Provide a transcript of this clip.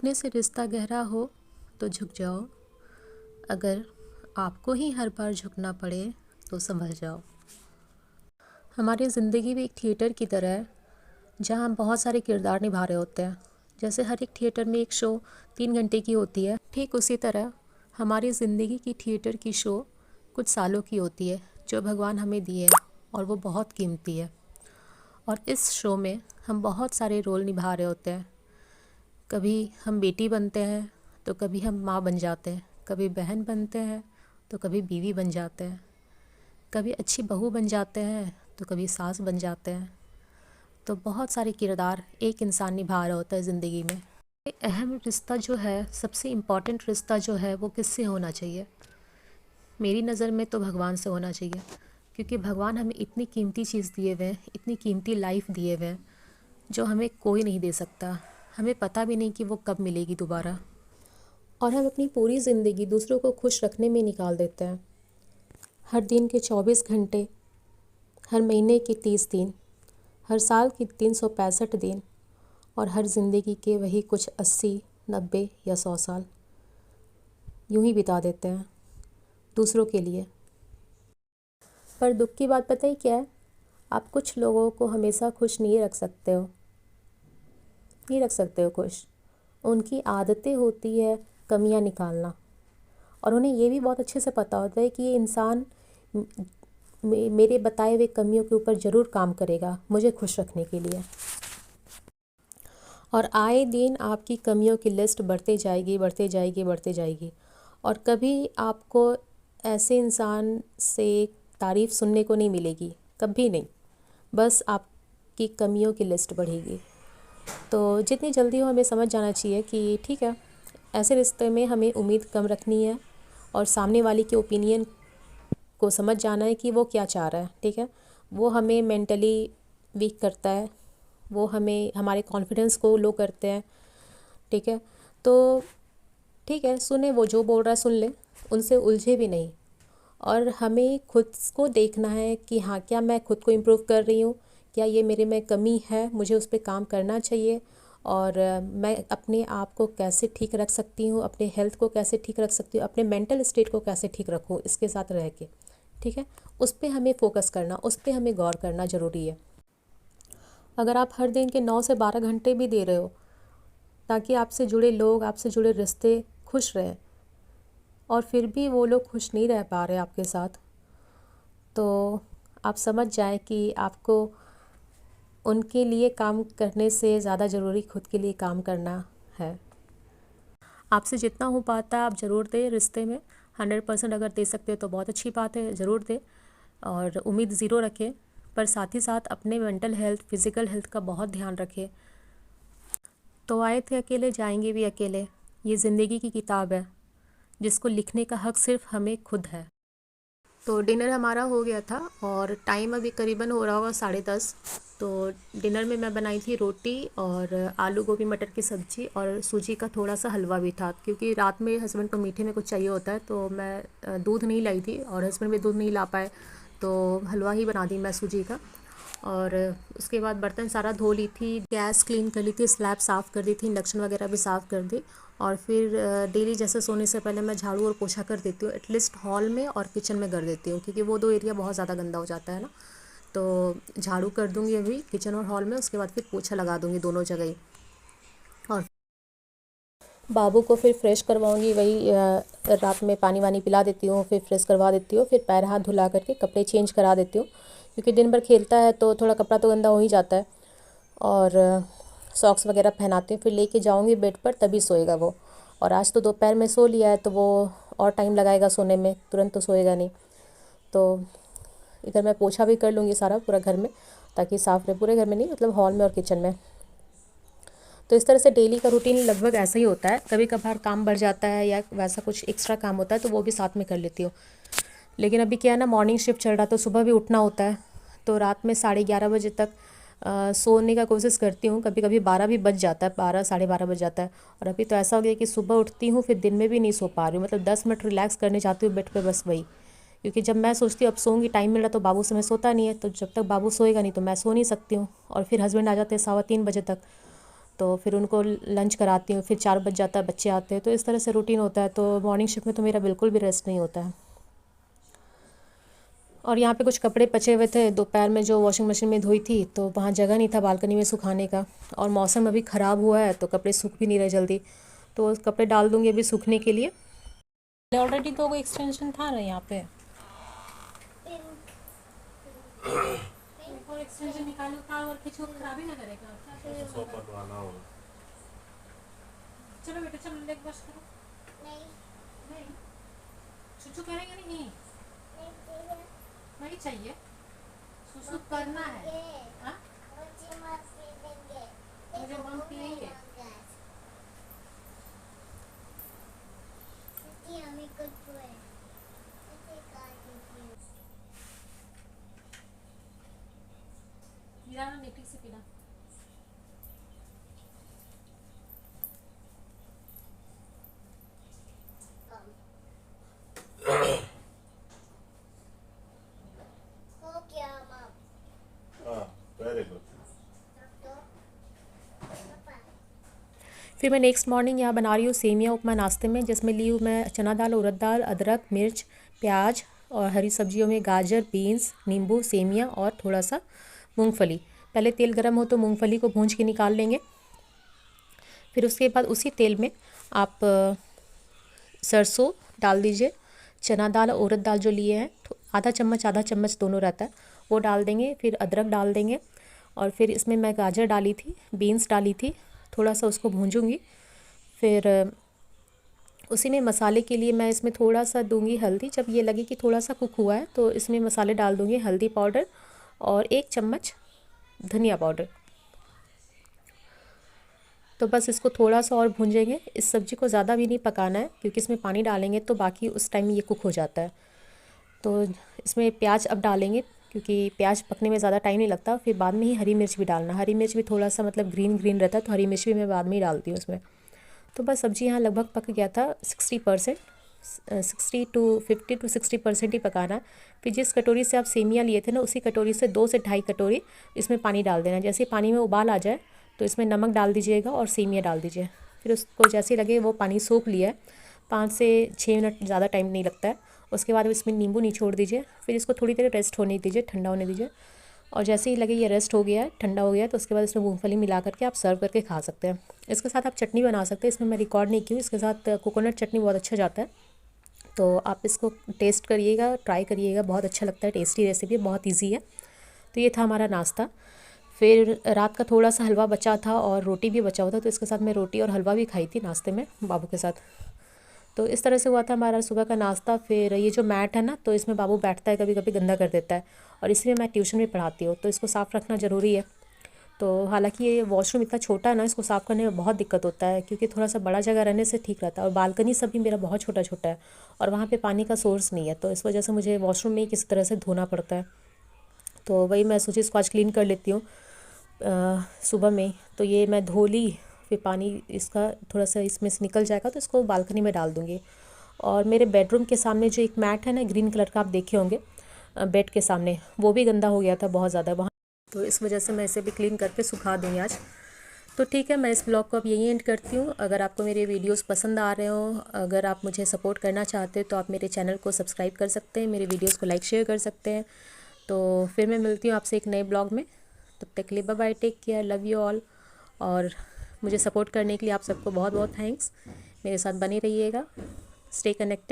झुकने से रिश्ता गहरा हो तो झुक जाओ, अगर आपको ही हर बार झुकना पड़े तो संभल जाओ। हमारी ज़िंदगी भी एक थिएटर की तरह है जहाँ हम बहुत सारे किरदार निभा रहे होते हैं। जैसे हर एक थिएटर में एक शो 3 घंटे की होती है, ठीक उसी तरह हमारी ज़िंदगी की थिएटर की शो कुछ सालों की होती है जो भगवान हमें दिए हैं और वो बहुत कीमती है। और इस शो में हम बहुत सारे रोल निभा रहे होते हैं। कभी हम बेटी बनते हैं तो कभी हम माँ बन जाते हैं, कभी बहन बनते हैं तो कभी बीवी बन जाते हैं, कभी अच्छी बहू बन जाते हैं तो कभी सास बन जाते हैं। तो बहुत सारे किरदार एक इंसान निभा रहा होता है ज़िंदगी में। एक अहम रिश्ता जो है, सबसे इम्पॉर्टेंट रिश्ता जो है वो किससे होना चाहिए? मेरी नज़र में तो भगवान से होना चाहिए, क्योंकि भगवान हमें इतनी कीमती चीज़ दिए हुए हैं, इतनी कीमती लाइफ दिए हुए हैं जो हमें कोई नहीं दे सकता। हमें पता भी नहीं कि वो कब मिलेगी दोबारा, और हम अपनी पूरी ज़िंदगी दूसरों को खुश रखने में निकाल देते हैं। हर दिन के 24 घंटे, हर महीने के 30 दिन, हर साल की 365 दिन और हर ज़िंदगी के वही कुछ 80, 90 या 100 साल यूं ही बिता देते हैं दूसरों के लिए। पर दुख की बात पता ही क्या है? आप कुछ लोगों को हमेशा खुश नहीं रख सकते हो, नहीं रख सकते हो खुश। उनकी आदतें होती है कमियां निकालना, और उन्हें ये भी बहुत अच्छे से पता होता है कि ये इंसान मेरे बताए हुए कमियों के ऊपर ज़रूर काम करेगा मुझे खुश रखने के लिए। और आए दिन आपकी कमियों की लिस्ट बढ़ते जाएगी, बढ़ते जाएगी, बढ़ते जाएगी, और कभी आपको ऐसे इंसान से तारीफ़ सुनने को नहीं मिलेगी, कभी नहीं। बस आपकी कमियों की लिस्ट बढ़ेगी। तो जितनी जल्दी हो हमें समझ जाना चाहिए कि ठीक है, ऐसे रिश्ते में हमें उम्मीद कम रखनी है और सामने वाले के ओपिनियन को समझ जाना है कि वो क्या चाह रहा है। ठीक है, वो हमें मेंटली वीक करता है, वो हमें हमारे कॉन्फिडेंस को लो करते हैं। ठीक है, तो ठीक है, सुने, वो जो बोल रहा है सुन ले, उनसे उलझे भी नहीं। और हमें खुद को देखना है कि हाँ, क्या मैं खुद को इम्प्रूव कर रही हूँ, क्या ये मेरे में कमी है, मुझे उस पर काम करना चाहिए। और मैं अपने आप को कैसे ठीक रख सकती हूँ, अपने हेल्थ को कैसे ठीक रख सकती हूँ, अपने मेंटल स्टेट को कैसे ठीक रखूँ इसके साथ रह के। ठीक है, उस पर हमें फोकस करना, उस पर हमें गौर करना ज़रूरी है। अगर आप हर दिन के 9 से 12 घंटे भी दे रहे हो ताकि आपसे जुड़े लोग, आपसे जुड़े रिश्ते खुश रहें, और फिर भी वो लोग खुश नहीं रह पा रहे आपके साथ, तो आप समझ जाएं कि आपको उनके लिए काम करने से ज़्यादा ज़रूरी खुद के लिए काम करना है। आपसे जितना हो पाता है आप ज़रूर दें रिश्ते में। 100% अगर दे सकते हो तो बहुत अच्छी बात है, ज़रूर दें। और उम्मीद ज़ीरो रखें, पर साथ ही साथ अपने मेंटल हेल्थ, फिज़िकल हेल्थ का बहुत ध्यान रखें। तो आए थे अकेले, जाएंगे भी अकेले। ये ज़िंदगी की किताब है जिसको लिखने का हक सिर्फ हमें खुद है। तो डिनर हमारा हो गया था और टाइम अभी करीबन हो रहा होगा 10:30। तो डिनर में मैं बनाई थी रोटी और आलू गोभी मटर की सब्ज़ी, और सूजी का थोड़ा सा हलवा भी था, क्योंकि रात में हस्बैंड को मीठे में कुछ चाहिए होता है। तो मैं दूध नहीं लाई थी और हस्बैंड भी दूध नहीं ला पाए, तो हलवा ही बना दी मैं सूजी का। और उसके बाद बर्तन सारा धो ली थी, गैस क्लीन कर ली थी, स्लैब साफ़ कर दी थी, इंडक्शन वगैरह भी साफ़ कर दी। और फिर डेली जैसे सोने से पहले मैं झाड़ू और पोछा कर देती हूँ, एटलीस्ट हॉल में और किचन में कर देती हूँ, क्योंकि वो दो एरिया बहुत ज़्यादा गंदा हो जाता है ना। तो झाड़ू कर दूँगी अभी किचन और हॉल में, उसके बाद फिर पोछा लगा दूँगी दोनों जगह ही। और बाबू को फिर फ्रेश करवाऊँगी, वही रात में पानी वानी पिला देती हूँ, फिर फ्रेश करवा देती हूँ, फिर पैर हाथ धुला करके कपड़े चेंज करा देती हूँ, क्योंकि दिन भर खेलता है तो थोड़ा कपड़ा तो गंदा हो ही जाता है। और सॉक्स वगैरह पहनाती हूँ, फिर लेके जाऊँगी बेड पर, तभी सोएगा वो। और आज तो दोपहर में सो लिया है तो वो और टाइम लगाएगा सोने में, तुरंत तो सोएगा नहीं। तो इधर मैं पोछा भी कर लूँगी सारा पूरा घर में, ताकि साफ़ रहे, पूरे घर में नहीं, मतलब हॉल में और किचन में। तो इस तरह से डेली का रूटीन लगभग ऐसा ही होता है। कभी कभार काम बढ़ जाता है या वैसा कुछ एक्स्ट्रा काम होता है तो वो भी साथ में कर लेती हूँ। लेकिन अभी क्या है ना, मॉर्निंग शिफ्ट चल रहा है तो सुबह भी उठना होता है, तो रात में 11:30 बजे तक सोने का कोशिश करती हूँ। कभी कभी 12 भी बज जाता है, 12 साढ़े 12 बज जाता है। और अभी तो ऐसा हो गया कि सुबह उठती हूँ फिर दिन में भी नहीं सो पा रही हूँ, मतलब 10 मिनट रिलैक्स करने जाती हूँ बेड पे, बस वही। क्योंकि जब मैं सोचती हूँ अब सोऊंगी, टाइम मिल रहा, तो बाबू से मैं सोता नहीं है, तो जब तक बाबू सोएगा नहीं तो मैं सो नहीं सकती हूँ। और फिर हस्बैंड आ जाते हैं 3:15 बजे तक, तो फिर उनको लंच कराती हूँ, फिर 4 बज जाता है, बच्चे आते हैं, तो इस तरह से रूटीन होता है। तो मॉर्निंग शिफ्ट में तो मेरा बिल्कुल भी रेस्ट नहीं होता है। और यहाँ पे कुछ कपड़े पचे हुए थे दोपहर में जो वॉशिंग मशीन में धोई थी, तो वहाँ जगह नहीं था बालकनी में सुखाने का, और मौसम अभी ख़राब हुआ है तो कपड़े सूख भी नहीं रहे जल्दी, तो कपड़े डाल दूँगी अभी सूखने के लिए। ऑलरेडी तो कोई एक्सटेंशन था ना यहाँ पे, एक्सटेंशन निकालो था और कुछ खराब ही ना करेगा। चलो बेटा चलो लेग वॉश करो। नहीं नहीं चुचू करेंगे नहीं, नहीं चाहिए, सुसु करना है। हाँ मुझे मम पिएंगे। मीरा ना नेटी से पीना। फिर मैं नेक्स्ट मॉर्निंग यहाँ बना रही हूँ सेमिया उपमा नाश्ते में, जिसमें ली हूँ मैं चना दाल, उड़द दाल, अदरक, मिर्च, प्याज, और हरी सब्जियों में गाजर, बीन्स, नींबू, सेमिया और थोड़ा सा मूंगफली। पहले तेल गरम हो तो मूंगफली को भूंज के निकाल लेंगे। फिर उसके बाद उसी तेल में आप सरसों डाल दीजिए, चना दाल और उड़द दाल जो लिए हैं आधा चम्मच दोनों रहता है, वो डाल देंगे। फिर अदरक डाल देंगे, और फिर इसमें मैं गाजर डाली थी, बीन्स डाली थी, थोड़ा सा उसको भूंजूंगी। फिर उसी में मसाले के लिए मैं इसमें थोड़ा सा दूंगी हल्दी। जब ये लगे कि थोड़ा सा कुक हुआ है तो इसमें मसाले डाल दूंगी, हल्दी पाउडर और 1 चम्मच धनिया पाउडर। तो बस इसको थोड़ा सा और भूंजेंगे। इस सब्ज़ी को ज़्यादा भी नहीं पकाना है, क्योंकि इसमें पानी डालेंगे तो बाकी उस टाइम ये कुक हो जाता है। तो इसमें प्याज अब डालेंगे, क्योंकि प्याज पकने में ज़्यादा टाइम नहीं लगता। फिर बाद में ही हरी मिर्च भी डालना, हरी मिर्च भी थोड़ा सा मतलब ग्रीन ग्रीन रहता है, तो हरी मिर्च भी मैं बाद में ही डालती हूँ उसमें। तो बस सब्ज़ी यहाँ लगभग पक गया था 60%, 50 to 60% ही पकाना। फिर जिस कटोरी से आप सेमिया लिए थे ना, उसी कटोरी से 2 से ढाई कटोरी इसमें पानी डाल देना। जैसे पानी में उबाल आ जाए तो इसमें नमक डाल दीजिएगा और सेमिया डाल दीजिए। फिर उसको जैसे लगे वो पानी सोख लिया है, 5 से 6 मिनट, ज़्यादा टाइम नहीं लगता है। उसके बाद इसमें नींबू निचोड़ दीजिए। फिर इसको थोड़ी देर रेस्ट होने दीजिए, ठंडा होने दीजिए। और जैसे ही लगे ये रेस्ट हो गया है, ठंडा हो गया है, तो उसके बाद इसमें मूंगफली मिला करके आप सर्व करके खा सकते हैं। इसके साथ आप चटनी बना सकते हैं, इसमें मैं रिकॉर्ड नहीं की हूँ। इसके साथ कोकोनट चटनी बहुत अच्छा जाता है, तो आप इसको टेस्ट करिएगा, ट्राई करिएगा, बहुत अच्छा लगता है, टेस्टी रेसिपी, बहुत ईजी है। तो ये था हमारा नाश्ता। फिर रात का थोड़ा सा हलवा बचा था और रोटी भी बचा हुआ था, तो इसके साथ मैं रोटी और हलवा भी खाई थी नाश्ते में बाबू के साथ। तो इस तरह से हुआ था हमारा सुबह का नाश्ता। फिर ये जो मैट है ना, तो इसमें बाबू बैठता है, कभी कभी गंदा कर देता है, और इसलिए मैं ट्यूशन में पढ़ाती हूँ, तो इसको साफ़ रखना ज़रूरी है। तो हालांकि ये वॉशरूम इतना छोटा है ना, इसको साफ़ करने में बहुत दिक्कत होता है, क्योंकि थोड़ा सा बड़ा जगह रहने से ठीक रहता है। और बालकनी सब भी मेरा बहुत छोटा छोटा है, और वहाँ पे पानी का सोर्स नहीं है, तो इस वजह से मुझे वॉशरूम में ही किसी तरह से धोना पड़ता है। तो वही मैं सोची इसको आज क्लीन कर लेती हूँ सुबह में। तो ये मैं धो ली, फिर पानी इसका थोड़ा सा इसमें से निकल जाएगा तो इसको बालकनी में डाल दूँगी। और मेरे बेडरूम के सामने जो एक मैट है ना, ग्रीन कलर का, आप देखे होंगे बेड के सामने, वो भी गंदा हो गया था बहुत ज़्यादा वहाँ, तो इस वजह से मैं इसे भी क्लीन करके सुखा दूँगी आज। तो ठीक है, मैं इस ब्लॉग को अब यहीं एंड करती हूँ। अगर आपको मेरे वीडियोस पसंद आ रहे हो, अगर आप मुझे सपोर्ट करना चाहते हो, तो आप मेरे चैनल को सब्सक्राइब कर सकते हैं, मेरे वीडियोस को लाइक शेयर कर सकते हैं। तो फिर मैं मिलती हूँ आपसे एक नए ब्लॉग में। तब तक के लिए bye bye, take care, love you all. और मुझे सपोर्ट करने के लिए आप सबको बहुत बहुत थैंक्स। मेरे साथ बने रहिएगा, स्टे कनेक्टेड।